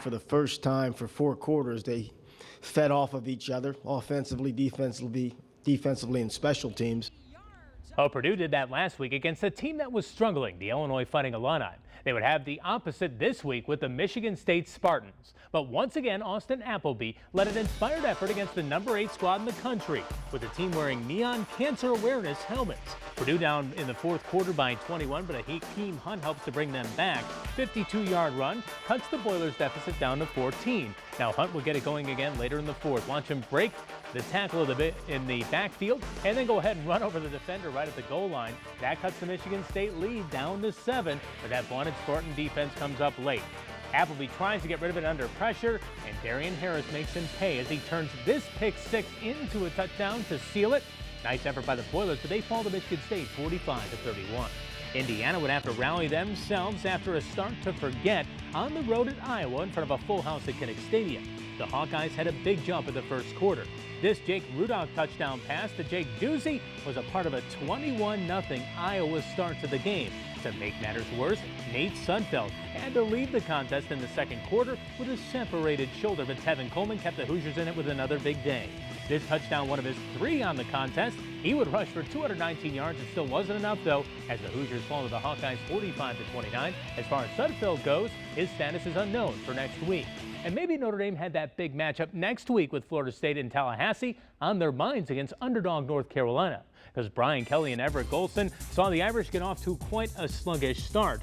for the first time for 4 quarters, they fed off of each other, offensively, defensively, and special teams. Oh, Purdue did that last week against a team that was struggling, the Illinois Fighting Illini. They would have the opposite this week with the Michigan State Spartans. But once again, Austin Appleby led an inspired effort against the number 8 squad in the country, with the team wearing neon cancer awareness helmets. Purdue down in the 4th quarter by 21, but Hakeem Hunt helps to bring them back. 52-yard run cuts the Boilers' deficit down to 14. Now Hunt will get it going again later in the 4th. Watch him break the tackle in the backfield and then go ahead and run over the defender right at the goal line. That cuts the Michigan State lead down to 7, but that vaunted Spartan defense comes up late. Appleby tries to get rid of it under pressure, and Darian Harris makes him pay as he turns this pick 6 into a touchdown to seal it. Nice effort by the Boilers, but they fall to Michigan State 45-31. Indiana would have to rally themselves after a start to forget on the road at Iowa in front of a full house at Kinnick Stadium. The Hawkeyes had a big jump in the 1st quarter. This Jake Rudolph touchdown pass to Jake Doozy was a part of a 21-0 Iowa start to the game. To make matters worse, Nate Sudfeld had to leave the contest in the 2nd quarter with a separated shoulder, but Tevin Coleman kept the Hoosiers in it with another big day. This touchdown, one of his 3 on the contest. He would rush for 219 yards. It still wasn't enough, though, as the Hoosiers fall to the Hawkeyes 45-29. As far as Sudfeld goes, his status is unknown for next week. And maybe Notre Dame had that big matchup next week with Florida State in Tallahassee on their minds against underdog North Carolina, because Brian Kelly and Everett Golson saw the Irish get off to quite a sluggish start.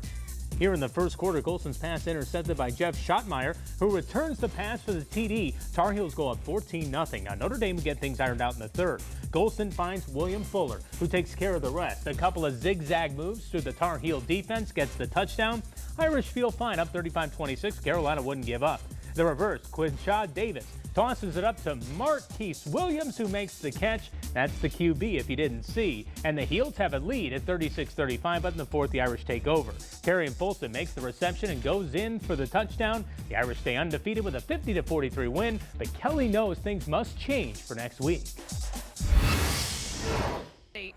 Here in the 1st quarter, Golson's pass intercepted by Jeff Schottmeyer, who returns the pass for the TD. Tar Heels go up 14-0. Now Notre Dame get things ironed out in the 3rd. Golson finds William Fuller, who takes care of the rest. A couple of zigzag moves through the Tar Heel defense gets the touchdown. Irish feel fine, up 35-26. Carolina wouldn't give up. The reverse, Quinshaw Davis tosses it up to Marquise Williams, who makes the catch. That's the QB if you didn't see. And the Heels have a lead at 36-35, but in the 4th, the Irish take over. Terry Folston makes the reception and goes in for the touchdown. The Irish stay undefeated with a 50-43 win, but Kelly knows things must change for next week.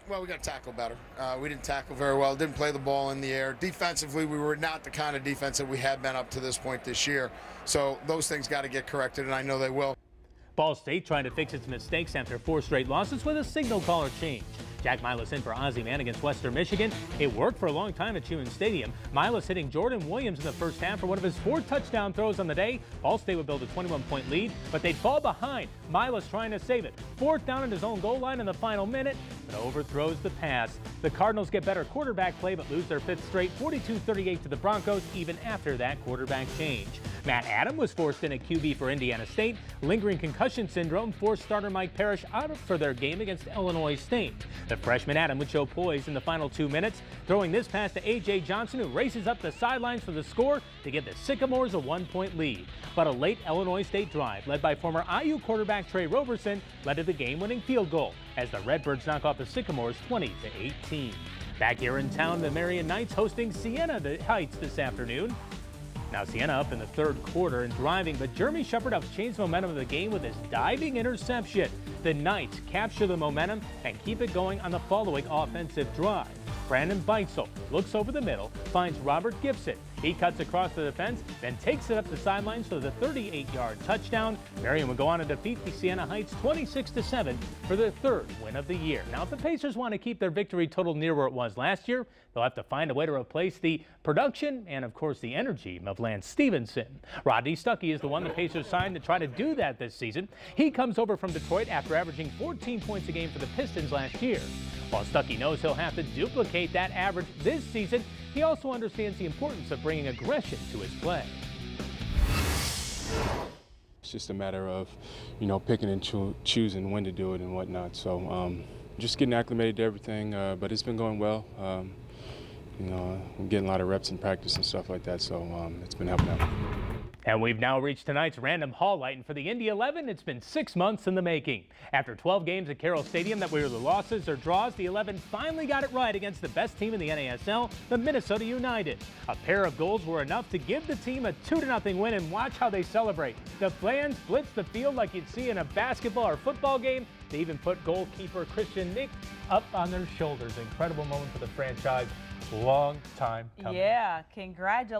Well, we got to tackle better. We didn't tackle very well, didn't play the ball in the air. Defensively, we were not the kind of defense that we had been up to this point this year. So those things got to get corrected, and I know they will. Ball State trying to fix its mistakes after 4 straight losses with a signal caller change. Jack Milas in for Ozzie Mann against Western Michigan. It worked for a long time at Schumann Stadium. Milas hitting Jordan Williams in the 1st half for one of his 4 touchdown throws on the day. Ball State would build a 21-point lead, but they'd fall behind. Milas trying to save it. 4th down at his own goal line in the final minute, but overthrows the pass. The Cardinals get better quarterback play, but lose their 5th straight, 42-38 to the Broncos, even after that quarterback change. Matt Adam was forced in at QB for Indiana State. Lingering concussion syndrome forced starter Mike Parrish out for their game against Illinois State. The freshman Adam would show poise in the final 2 minutes, throwing this pass to A.J. Johnson, who races up the sidelines for the score to give the Sycamores a 1-point lead. But a late Illinois State drive, led by former IU quarterback Trey Roberson, led to the game-winning field goal, as the Redbirds knock off the Sycamores 20-18. Back here in town, the Marion Knights hosting Siena Heights this afternoon. Now Siena up in the 3rd quarter and driving, but Jeremy Shepard helps change the momentum of the game with his diving interception. The Knights capture the momentum and keep it going on the following offensive drive. Brandon Beitzel looks over the middle, finds Robert Gibson. He cuts across the defense, then takes it up the sidelines for the 38-yard touchdown. Marion would go on to defeat the Siena Heights 26-7 for their 3rd win of the year. Now, if the Pacers want to keep their victory total near where it was last year, they'll have to find a way to replace the production and, of course, the energy of Lance Stephenson. Rodney Stuckey is the one the Pacers signed to try to do that this season. He comes over from Detroit after averaging 14 points a game for the Pistons last year. While Stuckey knows he'll have to duplicate that average this season, he also understands the importance of bringing aggression to his play. It's just a matter of, picking and choosing when to do it and whatnot. So just getting acclimated to everything, but it's been going well. I'm getting a lot of reps in practice and stuff like that, so it's been helping out. And we've now reached tonight's random highlight, and for the Indy 11, it's been 6 months in the making. After 12 games at Carroll Stadium that were either losses or draws, the 11 finally got it right against the best team in the NASL, the Minnesota United. A pair of goals were enough to give the team a 2-0 win, and watch how they celebrate. The fans blitz the field like you'd see in a basketball or football game. They even put goalkeeper Christian Nick up on their shoulders. Incredible moment for the franchise. Long time coming. Yeah, congratulations.